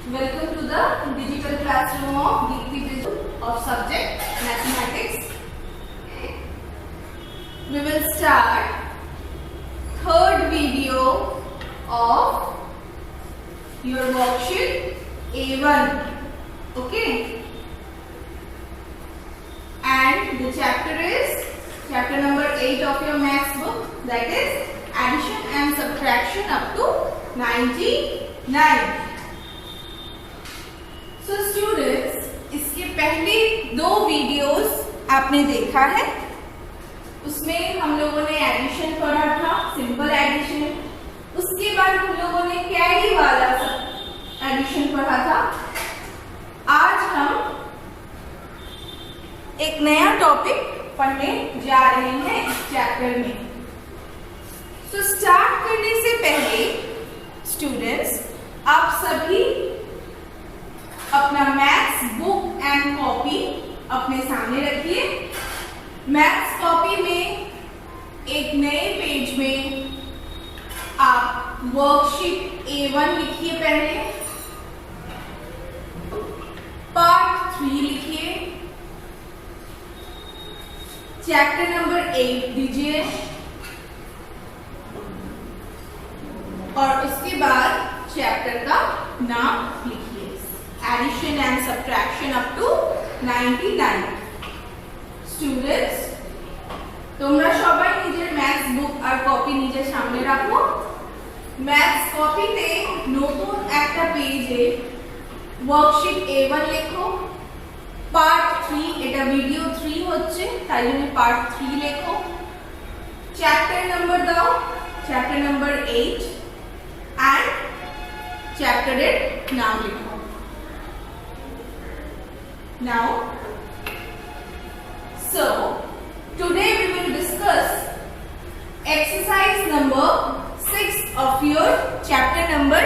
Welcome to the digital classroom of Deepti Viju of subject Mathematics. We will start third video of your worksheet A1. Okay. And the chapter is chapter number 8 of your maths book, that is addition and subtraction up to 99. So students, इसके पहले दो videos आपने देखा है, उसमें हम लोगों ने एडिशन पढ़ा था, सिंपल एडिशन। उसके बाद हम लोगों ने कैरी वाला एडिशन पढ़ा था। आज हम एक नया टॉपिक पढ़ने जा रहे हैं इस चैप्टर में। तो स्टार्ट करने से पहले स्टूडेंट्स, आप सभी अपना मैथ्स बुक एंड कॉपी अपने सामने रखिए। मैथ्स कॉपी में एक नए पेज में आप वर्कशीट A1 लिखिए, पहले पार्ट 3 लिखिए, चैप्टर नंबर 8 दीजिए और उसके बाद चैप्टर का नाम लिखिए, addition and subtraction up to 99। Students, তোমরা সবাই নিজের ম্যাথস বুক আর কপি নিজের সামনে রাখো। ম্যাথস কপিতে নতুন একটা পেজে ওয়ার্কশিট A1 লেখো, পার্ট 3, এটা ভিডিও 3 হচ্ছে তাই জন্য পার্ট 3 লেখো। চ্যাপ্টার নাম্বার দাও, চ্যাপ্টার নাম্বার 8 এন্ড চ্যাপ্টারের নাম লিখো। Now, so today we will discuss exercise number 6 of your chapter number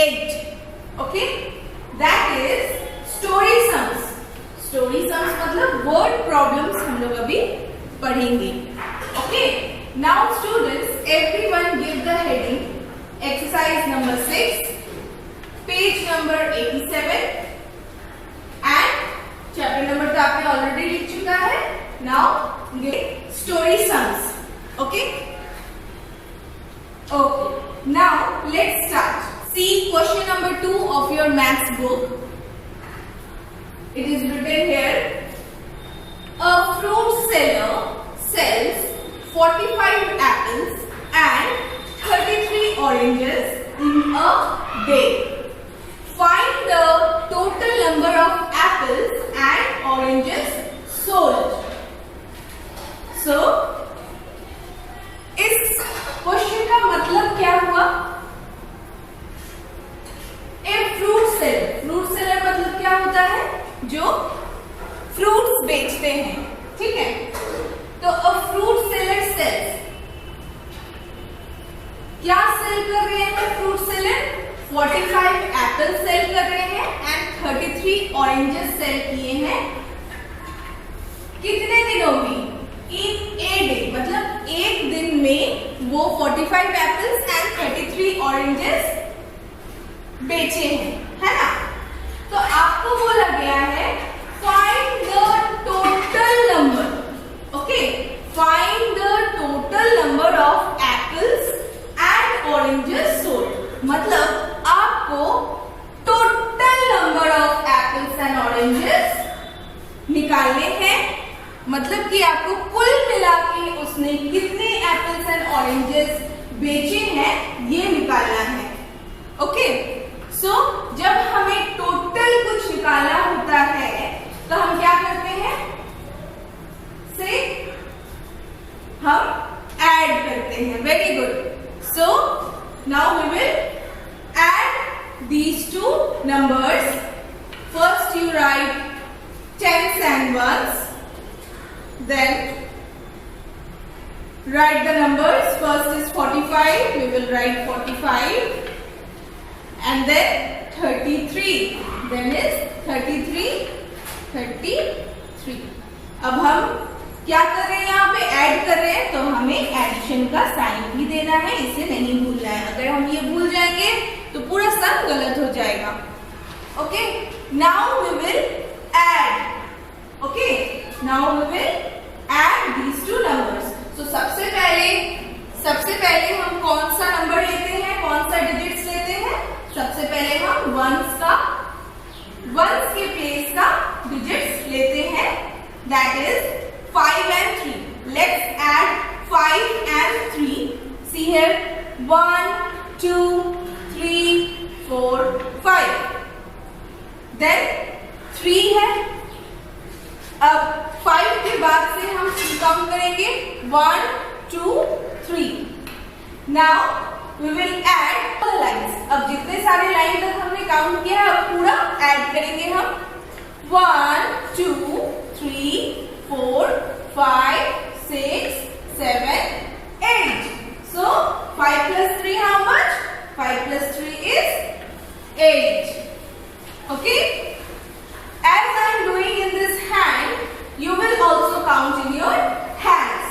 8. Okay, that is story sums. Story sums मतलब word problems हम लोग अभी पढ़ेंगे। Okay, now students, everyone give the heading exercise number 6, page number 87 and chapter number तो आपने already लिख चुका है। Now story sums. Okay okay, now let's start. See question number 2 of your maths book. It is written here, a fruit seller sells 45 apples and 33 oranges in a day. Find the total number of apples and oranges sold. So, इस question का मतलब क्या हुआ? A fruit seller मतलब क्या होता है? जो फ्रूट्स बेचते हैं, ठीक है? तो अ फ्रूट सेलर सेल्स, क्या सेल कर रहे हैं फ्रूट सेलर? 45 एप्पल सेल कर रहे हैं एंड 33 ऑरेंजेस सेल किए हैं। कितने दिनों में? इन ए डे, मतलब एक दिन में वो 45 एप्पल्स एंड 33 ऑरेंजेस बेचे हैं, है ना? तो आपको बोला गया है find the total number. Okay, find the total number of apples and oranges sold. मतलब आपको total number of apples and oranges निकालने हैं, मतलब कि आपको कुल मिला के उसने कितने एप्पल्स एंड ऑरेंजेस बेचे हैं ये निकालना है। ओके, सो जब हमें टोटल कुछ निकालना होता है तो हम क्या करते हैं? से हम ऐड करते हैं। Very good. So now we will add these two numbers. First you write tens and ones, then write the numbers. First is 45, we will write 45 and then 33, then is 33। अब हम क्या कर रहे हैं? यहाँ पे ऐड कर रहे हैं तो हमें एडिशन का साइन भी देना है, इसे नहीं भूलना है। अगर हम ये भूल जाएंगे तो पूरा सम गलत हो जाएगा। Okay, now we will add. Okay, now we will add these two numbers. So सबसे पहले हम कौन सा नंबर लेते हैं, कौन सा डिजिट्स लेते हैं? सबसे पहले हम वंस के प्लेस का डिजिट्स लेते हैं, that is 5 and 3. Let's add 5 and 3. See here, 1, 2, 3, 4, 5. Then 3 है. अब 5 के बाद से हम काउंट करेंगे 1, 2, 3. Now we will add the lines. अब जितने सारे लाइन तक हमने काउंट किया है, अब पूरा ऐड करेंगे हम. 1, 2, 3, 4, 5, 6, 7, 8. So 5 plus 3 how much? 5 plus 3 is 8. Okay? As I am doing in this hand, you will also count in your hands.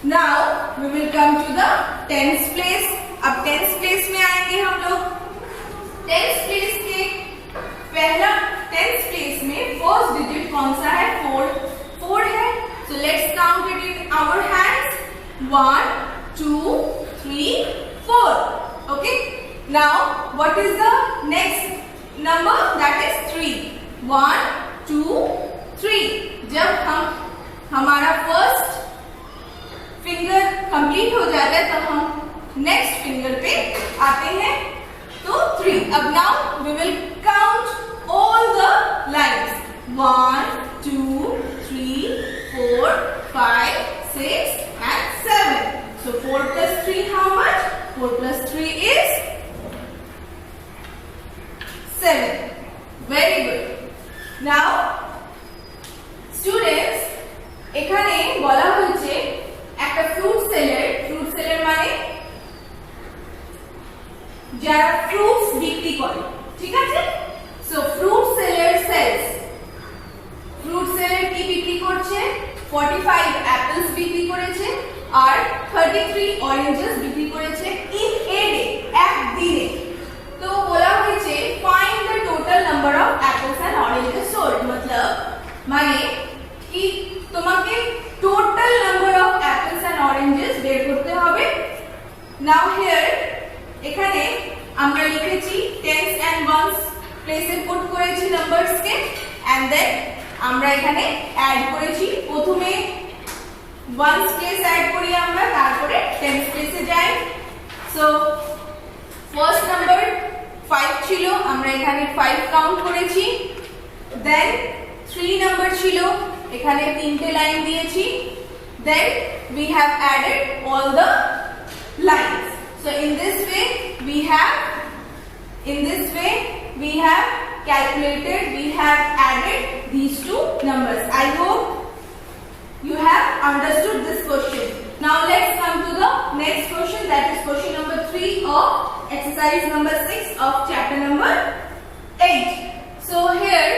Now we will come to the tens place. अब tens place में आएंगे हम लोग. tens place के पहला tens place में first digit कौन सा है? 4 है. So let's count it in our hands. 1, 2, 3, 4. Okay. Now what is the next number? That is 3. 1, 2, 3. जब हमारा फर्स्ट फिंगर कंप्लीट हो जाता है तब हम नेक्स्ट फिंगर पे आते हैं. तो 3. अब now we will count all the lines. 1, 2, 3, 4, 5, 6 and 7. So 4 plus 3 how much? 4 plus 3 is 7. Very good. Now students, এখানে বলা হয়েছে একটা ফ্রুট সেলার মানে যারা ফ্রুটস বিক্রি করে, ঠিক আছে? So fruit seller sells. Fruit seller কি বিক্রি করছে? 45 অ্যাপলস বিক্রি করেছে আর 33 অরেঞ্জেস বিক্রি করেছে ইন এ ডে, একদিনে. তো বলা হয়েছে find the total number of apples and oranges sold. मतलब মানে কি তোমাকে total number of apples and oranges বের করতে হবে. নাও হিয়ার এখানে আমরা লিখেছি টেন্স এন্ড ওয়ান্স প্লেসে পুট করেছি নাম্বারস কে, এন্ড দেন আমরা এখানে অ্যাড করেছি. প্রথমে ওয়ান্স প্লেস অ্যাড করি আমরা, তারপরে টেন্স প্লেসে যাই. সো ফার্স্ট নাম্বার 5 ছিল, আমরা এখানে 5 কাউন্ট করেছি. দেন 3 নাম্বার ছিল, এখানে 3টে লাইন দিয়েছি. Then we have added all the lines. So in this way we have calculated, we have added these two numbers. I hope you have understood this question. Now let's come to the next question, that is question number 3 of exercise number 6 of chapter number 8. So here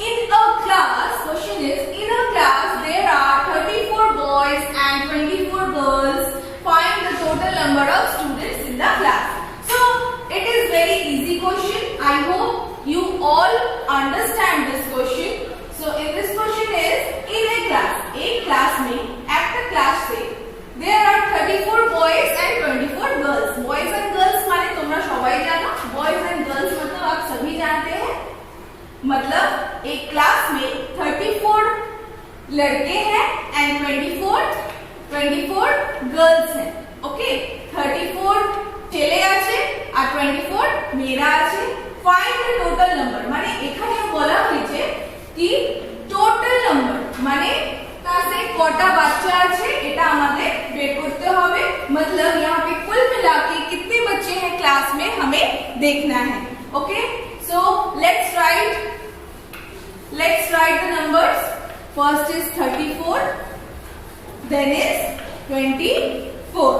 in a class, question is, in a class there are 34 boys and 24 girls. Find the total number of students in the class. So it is very easy question. I hope you all understand this question. So in this question is, in a class, एक class में, at the class से there are 34 boys and 24 girls. Boys and girls माने तुमरा सबाई जाना. Boys and girls मतलब आप सभी जानते हैं. मतलब एक क्लास में 34 लड़के हैं एंड 24 गर्ल्स हैं. ओके, 34 ছেলে আছে আর 24 মেয়েরা আছে. ফাইন্ড দ্য টোটাল নাম্বার মানে এখানে বলা হয়েছে কি টোটাল নাম্বার মানে ক্লাসে কটা বাচ্চা আছে এটা আমাদের বের করতে হবে. मतलब यहाँ पे कुल मिला के कितने बच्चे हैं क्लास में हमें देखना है. Okay, so let's write the numbers. First is 34, then is 24.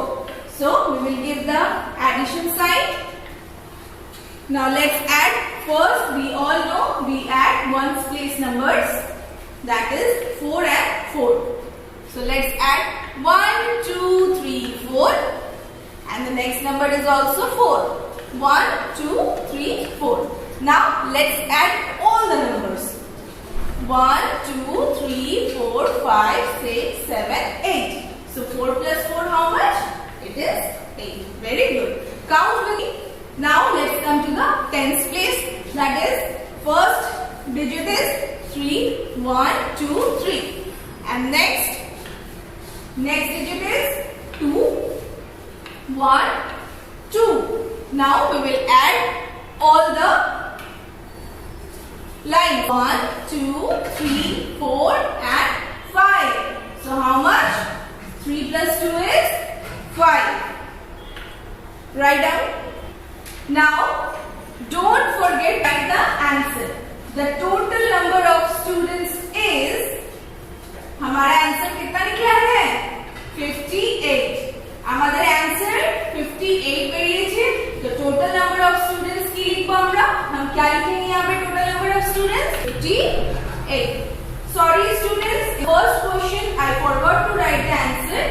So we will give the addition sign. Now let's add. First we all know we add ones place numbers, that is 4 and 4. So let's add 1, 2, 3, 4 and the next number is also 4. 1, 2, 3, 4. Now let's add all the numbers. 1, 2, 3, 4, 5, 6, 7, 8. So 4 plus 4 how much? It is 8. Very good. Count with me. Now let's come to the tens place. That is, first digit is 3, 1, 2, 3. And next digit is 2, 1, 2. Now we will add all the lines. 1, 2, 3, 4 and 5. So how much? 3 plus 2 is 5. Write down. Now don't forget to write the answer. The total number of students is, हमारा answer कितना निकला है? 58. আমাদের answer 58 বেরিয়েছে। तो total number of students की लिखबो আমরা। हम क्या लिखेंगे यहाँ पे? Total number of students 58. Sorry students, first question I forgot to write the answer.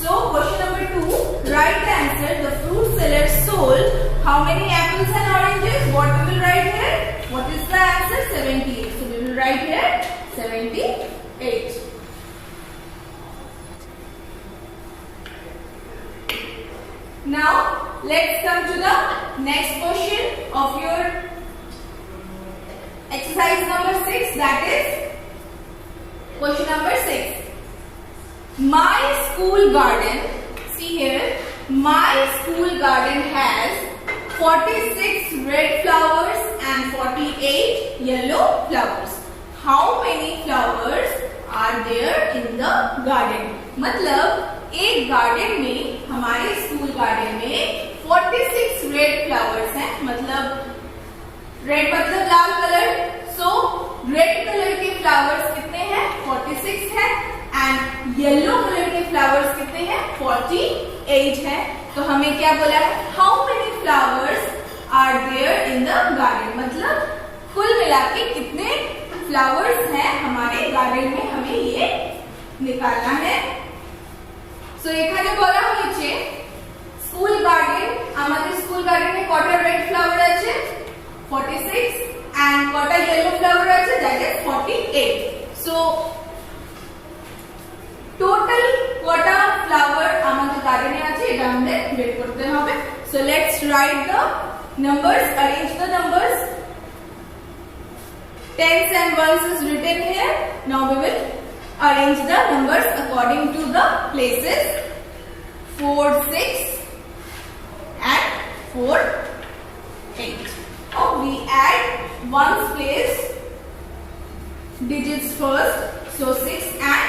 So question number 2, write the answer. The fruit seller sold how many apples and oranges? What we will write here? What is the answer? 78. So we will write here 78. Now let's come to the next question of your exercise number 6. That is question number 6. My school garden, see here, my school garden has 46 red flowers and 48 yellow flowers. How many flowers are there in the garden? मतलब एक garden में, हमारे school garden में 46 red flowers हैं। मतलब red मतलब लाल colour. So red colour के फ्लावर्स कितने हैं? 46 है। एंड येलो कलर के फ्लावर्स कितने हैं? 48 है। तो हमें क्या बोला है? How many flowers are there in the garden? मतलब कुल मिला के कितने फ्लावर्स हैं हमारे गार्डन में, हमें ये निकालना है। সো এখানে বলা হয়েছে স্কুল গার্ডেন, আমাদের স্কুল গার্ডেনে কটা রেড ফ্লাওয়ার আছে? 46 এন্ড কটা ইয়েলো ফ্লাওয়ার আছে? That is 48. সো টোটাল কটা ফ্লাওয়ার আমাদের গার্ডেনে আছে এটা আমাদের বের করতে হবে। So let's write the numbers, arrange the numbers. Tens and ones is written here. Now we will arrange the numbers according to the places. 4, 6 and 4, 8. Now we add ones place digits first. So 6 and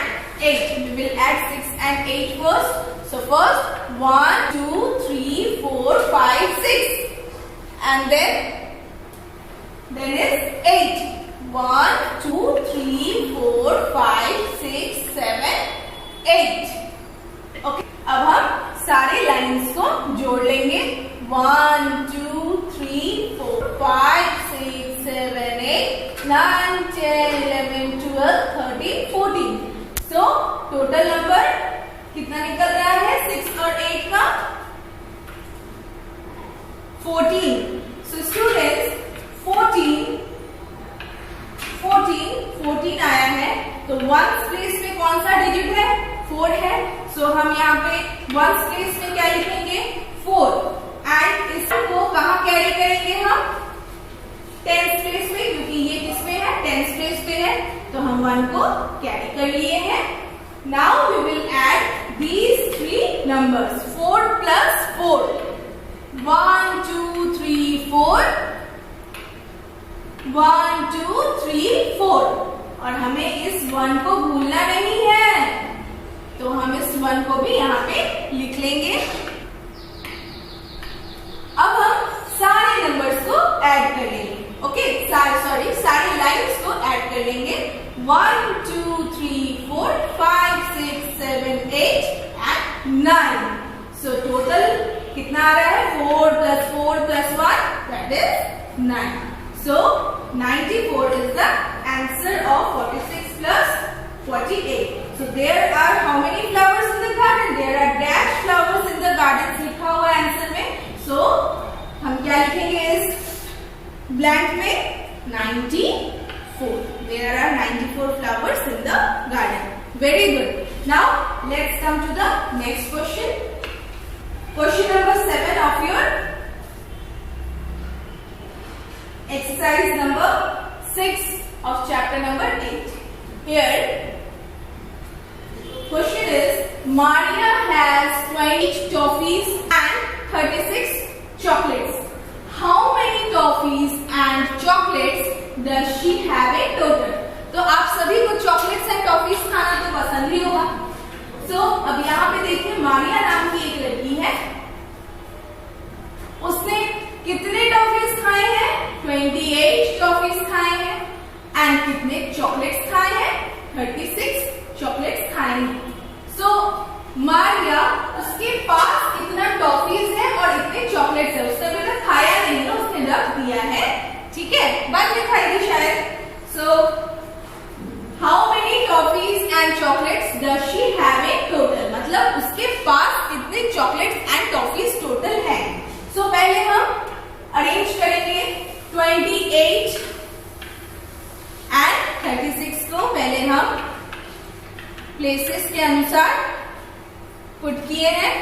8. We will add 6 and 8 first. So first 1, 2, 3, 4, 5, 6. And then is 8. 1, 2, 3, 4, 5, 6, 7, 8. Okay, अब हम सारे lines को जोड़ लेंगे। 1, 2, 3, 4, 5, 6, 7, 8, 9, 10, 11, 12, 13, 14. So total number कितना निकल रहा है? 6 और 8 का 14. सो स्टूडेंट्स 14 आया है। तो वंस प्लेस में कौन सा डिजिट है? 4 है। सो हम यहाँ पे वंस प्लेस में क्या लिखेंगे? 4। एंड इसको कहाँ कैरी करेंगे हम? टेंस प्लेस में, क्योंकि ये किसमें है? टेंस प्लेस पे है। तो हम 1 को कैरी कर लिए हैं। Now we will add these 3 numbers. 4 plus 4, 1, 2, 3, 4, 1, 2, 3, 4। और हमें इस 1 को भूलना नहीं है, तो हम इस 1 को भी यहाँ पे लिख लेंगे। अब हम सारे नंबर्स को ऐड कर लेंगे। ओके, सारी लाइन्स को ऐड कर लेंगे। 1, 2, 3, 4, 5, 6, 7, 8 एंड 9। सो टोटल कितना आ रहा है? 4 plus 4 plus 1, that is 9. So 94 is the answer of 46 plus 48. So there are how many flowers in the garden? There are dash flowers in the garden. लिखा हुआ answer में। So हम क्या लिखेंगे इस ब्लैंक में? 94. There are 94 flowers in the garden. Very good. Now let's come to the next question. Question number 7 of your exercise number 6 of chapter number 8. Here question is, Maria has 20 toffees and 36 chocolates. How many toffees and chocolates does she have in total? तो आप सभी को chocolates and toffees खाना तो पसंद ही होगा. सो अब यहाँ पे देखिए, मारिया नाम की एक लड़की है, उसने कितने टॉफीज खाए हैं? 28 टॉफीज खाए हैं. एंड कितने चॉकलेट्स खाए हैं? 36 चॉकलेट्स खाए हैं. सो मारिया, उसके पास इतना टॉफीज है और इतने चॉकलेट्स है. उसने मतलब खाया नहीं है, उसने रख दिया है. ठीक है, बाद में खाएगी शायद. So how many toffees and chocolates does she have in total? मतलब उसके पास कितने चॉकलेट्स एंड टॉफीज टोटल है. सो पहले हम अरेंज करेंगे 28 एंड 36 को. पहले हम प्लेसेस के अनुसार पुट किए हैं.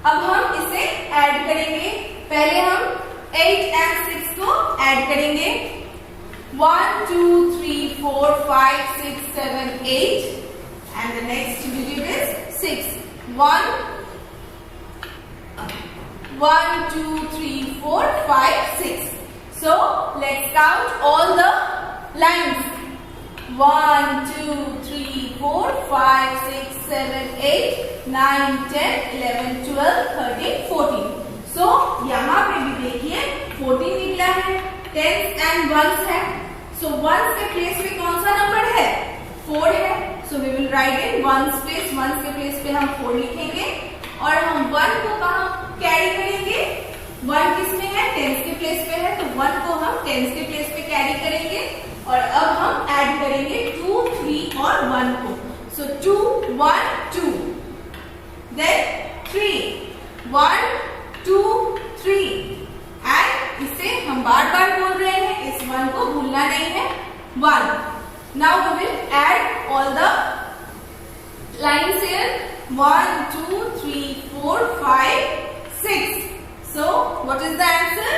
अब हम इसे ऐड करेंगे. पहले हम 8 एंड 6 को ऐड करेंगे. 1 2 3 4 5 6 7 8 and the next digit is 6. 1 2 3 4 5 6. So let's count all the lines. 1 2 3 4 5 6 7 8 9 10 11 12 13 14. So यहाँ पे भी देखिए 14 निकला है. 10s and 1s है. So 1s के प्लेस पे कौन सा नंबर है? 4 है. So we will write in 1s place. 1s के प्लेस पे हम 4 लिखेंगे और हम 1 को कहाँ कैरी करेंगे? 1 किसमें है? 10s के प्लेस पे है, तो 1 को हम 10s के प्लेस पे कैरी करेंगे. और अब हम ऐड करेंगे 2 3 और 1 को. So 2 1 2, then 3 1 2 3. एंड इसे हम बार बार बोल रहे हैं, इस 1 को भूलना नहीं है. 1. Now we will add all the lines here. 1 2 3 4 5 6. So what is the answer?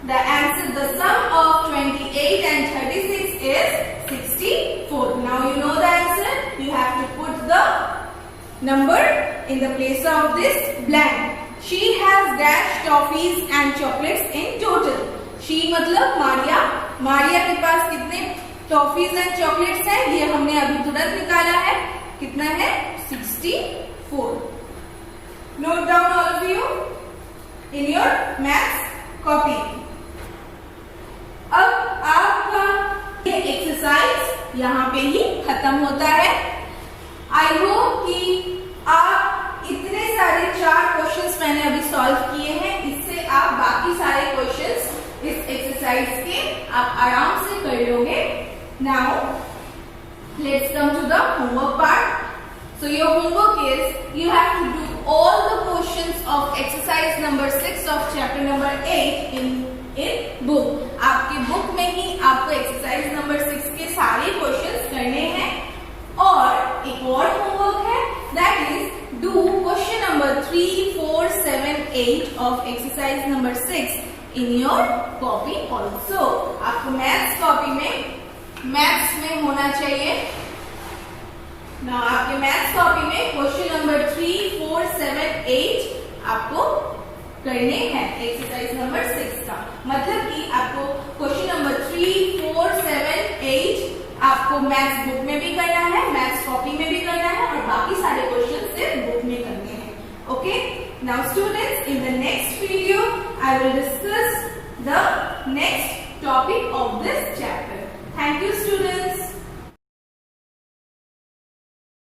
The answer, the sum of 28 and 36 is 64. Now you know the answer. You have to put the number in the place of this blank. She has dash toffees and chocolates in total. She मतलब मारिया. मारिया के पास कितने toffees and chocolates हैं? ये हमने अभी तुरंत निकाला है. कितना है? 64. Note down all of you in your maths copy. अब आपका ये एक्सरसाइज यहाँ पे ही खत्म होता है. आई होप कि आप इतने सारे 4 क्वेश्चंस मैंने अभी सॉल्व किए हैं, इससे आप बाकी सारे क्वेश्चंस इस एक्सरसाइज के आप आराम से कर लोगे. Now let's come to the homework part. So your homework is you have to do all the questions of exercise number 6 of chapter number 8 in book. आपके बुक में ही आपको एक्सरसाइज नंबर 6 के सारे क्वेश्चंस करने हैं. और एक और होमवर्क है, that is do question number 3 4 7 8 of exercise number 6 in your copy also. आपको मैथ्स कॉपी में मैथ्स में होना चाहिए. ना आपके मैथ्स कॉपी में क्वेश्चन नंबर 3 4 7 8 आपको करने हैं एक्सरसाइज नंबर 6 का. मतलब कि आपको क्वेश्चन नंबर 3 4 7 8 आपको मैथ्स बुक में भी करना है, मैथ्स कॉपी में भी करना है और बाकी सारे क्वेश्चन सिर्फ बुक में करने हैं. Okay, now students, in the next video I will discuss the next topic of this chapter. Thank you students.